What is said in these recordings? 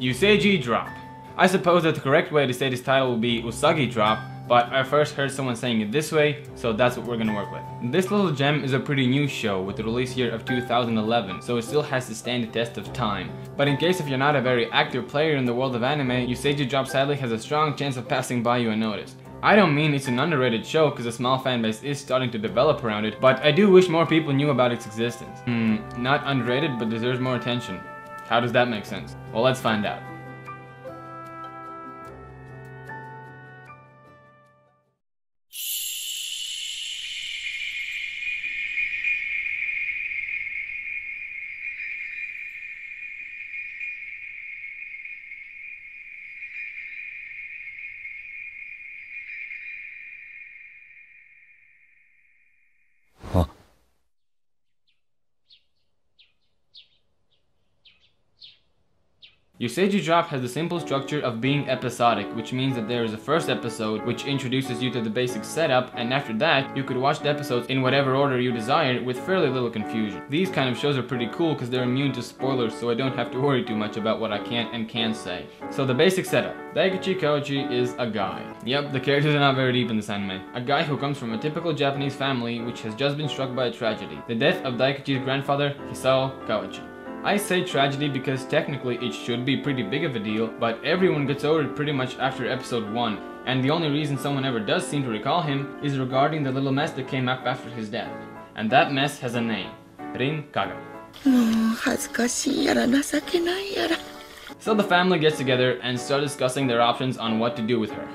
Usagi Drop. I suppose that the correct way to say this title would be Usagi Drop, but I first heard someone saying it this way, so that's what we're gonna work with. This little gem is a pretty new show with the release year of 2011, so it still has to stand the test of time. But in case if you're not a very active player in the world of anime, Usagi Drop sadly has a strong chance of passing by you unnoticed. I don't mean it's an underrated show because a small fanbase is starting to develop around it, but I do wish more people knew about its existence. Not underrated, but deserves more attention. How does that make sense? Well, let's find out. Usagi Drop has the simple structure of being episodic, which means that there is a first episode which introduces you to the basic setup, and after that you could watch the episodes in whatever order you desire with fairly little confusion. These kind of shows are pretty cool because they're immune to spoilers, so I don't have to worry too much about what I can and can't say. So the basic setup. Daiguchi Kawachi is a guy. Yep, the characters are not very deep in this anime. A guy who comes from a typical Japanese family which has just been struck by a tragedy. The death of Daiguchi's grandfather, Hisao Kawachi. I say tragedy because technically it should be pretty big of a deal, but everyone gets over it pretty much after episode 1, and the only reason someone ever does seem to recall him is regarding the little mess that came up after his death. And that mess has a name. Rin Kaga. So the family gets together and start discussing their options on what to do with her.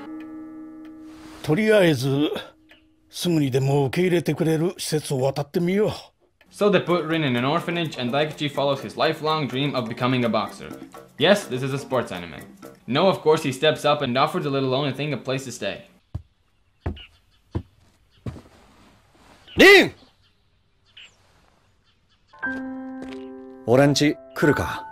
So they put Rin in an orphanage and Daiguchi follows his lifelong dream of becoming a boxer. Yes, this is a sports anime. No, of course he steps up and offers the little lonely thing a place to stay. Rin! 俺んち来るか?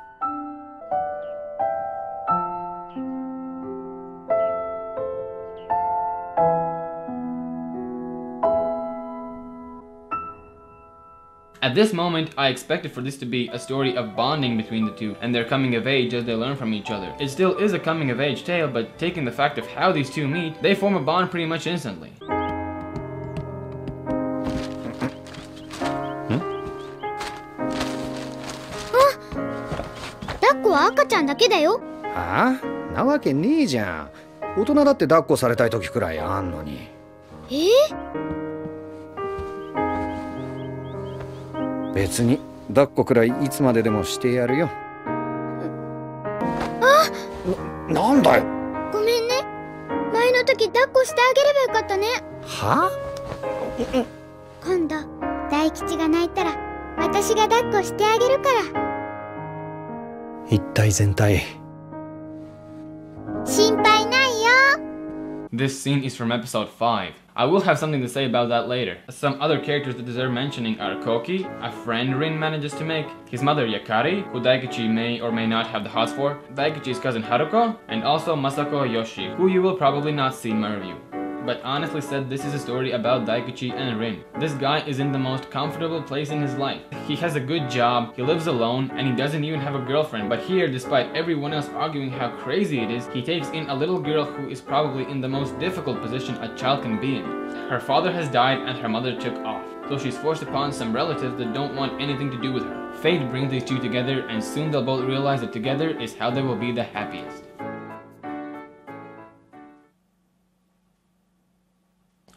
At this moment, I expected for this to be a story of bonding between the two and their coming of age as they learn from each other. It still is a coming of age tale, but taking the fact of how these two meet, they form a bond pretty much instantly. Ah? なわけねえじゃん。大人だって抱っこされたい時くらいあんのに。別に抱っこくらいいつまででもしてやるよ。なんだよ。ごめんね。前の時抱っこしてあげればよかったね。は？今度大吉が泣いたら私が抱っこしてあげるから。一体全体。心配ないよ。 This scene is from episode 5. I will have something to say about that later. Some other characters that deserve mentioning are Koki, a friend Rin manages to make, his mother Yakari, who Daiguchi may or may not have the hots for, Daiguchi's cousin Haruko, and also Masako Yoshi, who you will probably not see in my review. But honestly said, this is a story about Daiguchi and Rin. This guy is in the most comfortable place in his life. He has a good job, he lives alone, and he doesn't even have a girlfriend. But here, despite everyone else arguing how crazy it is, he takes in a little girl who is probably in the most difficult position a child can be in. Her father has died and her mother took off, so she's forced upon some relatives that don't want anything to do with her. Fate brings these two together, and soon they'll both realize that together is how they will be the happiest.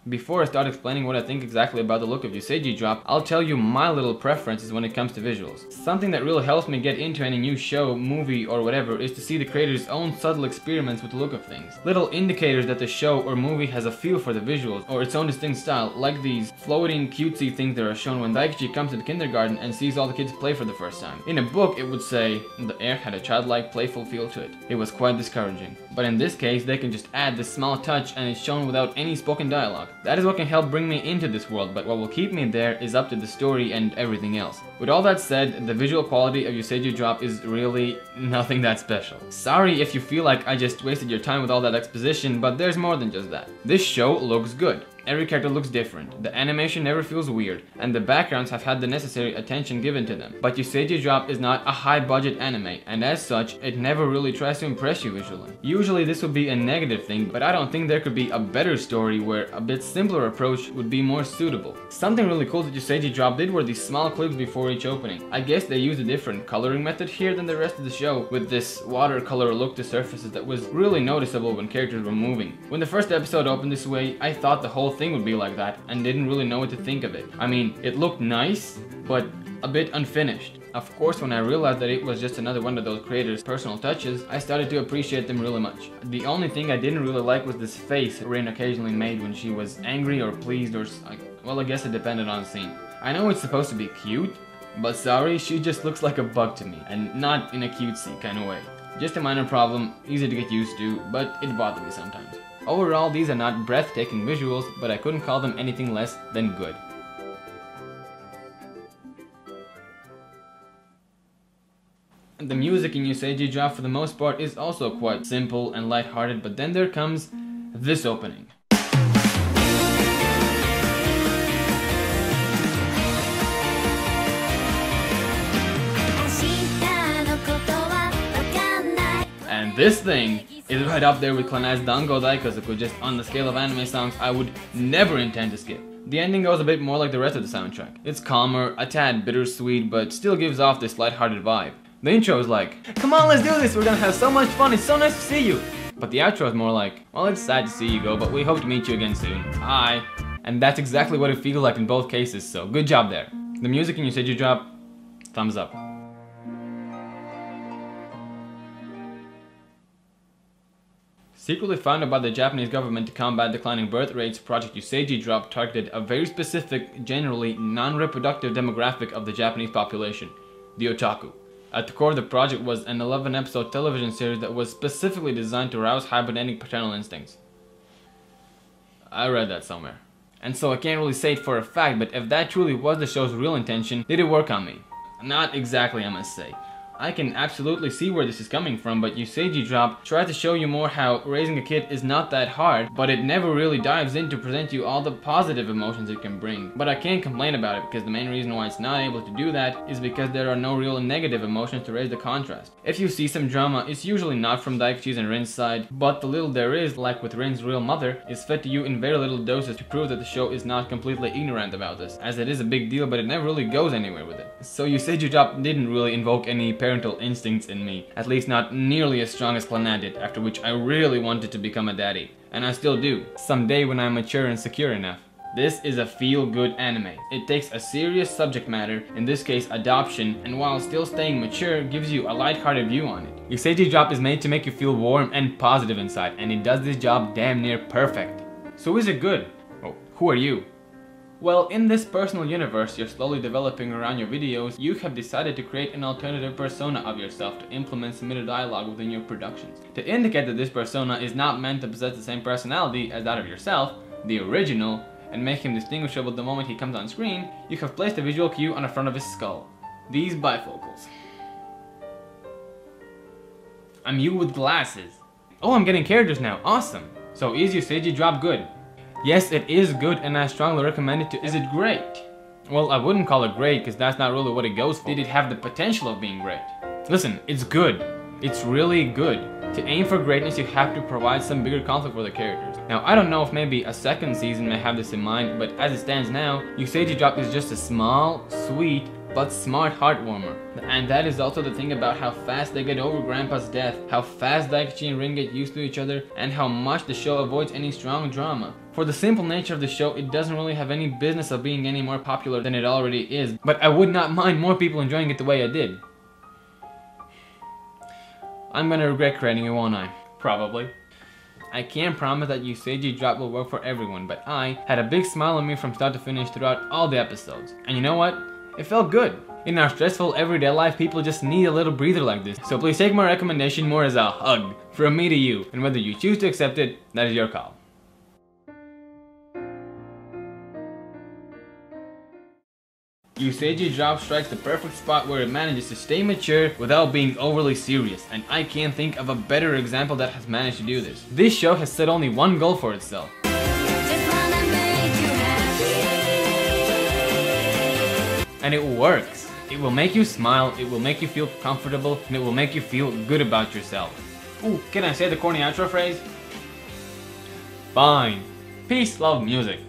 Before I start explaining what I think exactly about the look of Usagi Drop, I'll tell you my little preferences when it comes to visuals. Something that really helps me get into any new show, movie, or whatever is to see the creator's own subtle experiments with the look of things. Little indicators that the show or movie has a feel for the visuals or its own distinct style, like these floating cutesy things that are shown when Daiguchi comes to the kindergarten and sees all the kids play for the first time. In a book it would say the air had a childlike playful feel to it. It was quite discouraging. But in this case they can just add this small touch and it's shown without any spoken dialogue. That is what can help bring me into this world, but what will keep me there is up to the story and everything else. With all that said, the visual quality of Usagi Drop is really nothing that special. Sorry if you feel like I just wasted your time with all that exposition, but there's more than just that. This show looks good. Every character looks different, the animation never feels weird, and the backgrounds have had the necessary attention given to them. But Usagi Drop is not a high-budget anime, and as such, it never really tries to impress you visually. Usually this would be a negative thing, but I don't think there could be a better story where a bit simpler approach would be more suitable. Something really cool that Usagi Drop did were these small clips before each opening. I guess they used a different coloring method here than the rest of the show, with this watercolor look to surfaces that was really noticeable when characters were moving. When the first episode opened this way, I thought the whole thing would be like that, and didn't really know what to think of it. I mean, it looked nice, but a bit unfinished. Of course, when I realized that it was just another one of those creators' personal touches, I started to appreciate them really much. The only thing I didn't really like was this face Rin occasionally made when she was angry or pleased or... well, I guess it depended on the scene. I know it's supposed to be cute, but sorry, she just looks like a bug to me, and not in a cutesy kind of way. Just a minor problem, easy to get used to, but it bothered me sometimes. Overall, these are not breathtaking visuals, but I couldn't call them anything less than good. The music in Usagi Drop for the most part is also quite simple and lighthearted, but then there comes this opening. And this thing is right up there with Clannad's Dango Daikozuku, just on the scale of anime songs I would never intend to skip. The ending goes a bit more like the rest of the soundtrack. It's calmer, a tad bittersweet, but still gives off this lighthearted vibe. The intro is like, come on, let's do this, we're gonna have so much fun, it's so nice to see you. But the outro is more like, well, it's sad to see you go, but we hope to meet you again soon. Bye. And that's exactly what it feels like in both cases, so good job there. The music in Usagi Drop, thumbs up. Secretly founded by the Japanese government to combat declining birth rates, Project Usagi Drop targeted a very specific, generally non-reproductive demographic of the Japanese population, the otaku. At the core of the project was an 11-episode television series that was specifically designed to arouse hibernating paternal instincts. I read that somewhere. And so I can't really say it for a fact, but if that truly was the show's real intention, did it work on me? Not exactly, I must say. I can absolutely see where this is coming from, but Usagi Drop tried to show you more how raising a kid is not that hard, but it never really dives in to present you all the positive emotions it can bring. But I can't complain about it, because the main reason why it's not able to do that is because there are no real negative emotions to raise the contrast. If you see some drama, it's usually not from Daikichi's and Rin's side, but the little there is, like with Rin's real mother, is fed to you in very little doses to prove that the show is not completely ignorant about this, as it is a big deal, but it never really goes anywhere with it. So Usagi Drop didn't really invoke any parental instincts in me, at least not nearly as strong as Clannad did, after which I really wanted to become a daddy. And I still do, someday when I'm mature and secure enough. This is a feel-good anime. It takes a serious subject matter, in this case adoption, and while still staying mature, gives you a lighthearted view on it. Usagi Drop is made to make you feel warm and positive inside, and it does this job damn near perfect. So is it good? Oh, who are you? Well, in this personal universe you're slowly developing around your videos, you have decided to create an alternative persona of yourself to implement some inner dialogue within your productions. To indicate that this persona is not meant to possess the same personality as that of yourself, the original, and make him distinguishable the moment he comes on screen, you have placed a visual cue on the front of his skull. These bifocals. I'm you with glasses. Oh, I'm getting characters now, awesome! So is Usagi Drop good? Yes, it is good, and I strongly recommend it to. Is it great? Well, I wouldn't call it great, because that's not really what it goes for. Did it have the potential of being great? Listen, it's good. It's really good. To aim for greatness, you have to provide some bigger conflict for the characters. Now, I don't know if maybe a second season may have this in mind, but as it stands now, Usagi Drop is just a small, sweet, but smart heartwarmer. And that is also the thing about how fast they get over Grandpa's death, how fast Daikichi and Rin get used to each other, and how much the show avoids any strong drama. For the simple nature of the show, it doesn't really have any business of being any more popular than it already is, but I would not mind more people enjoying it the way I did. I'm gonna regret creating it, won't I? Probably. I can't promise that Usagi Drop will work for everyone, but I had a big smile on me from start to finish throughout all the episodes. And you know what? It felt good. In our stressful everyday life, people just need a little breather like this. So please take my recommendation more as a hug from me to you, and whether you choose to accept it, that is your call. Usagi Drop strikes the perfect spot where it manages to stay mature without being overly serious, and I can't think of a better example that has managed to do this. This show has set only one goal for itself. and it works. It will make you smile, it will make you feel comfortable, and it will make you feel good about yourself. Ooh, can I say the corny outro phrase? Fine. Peace, love, music.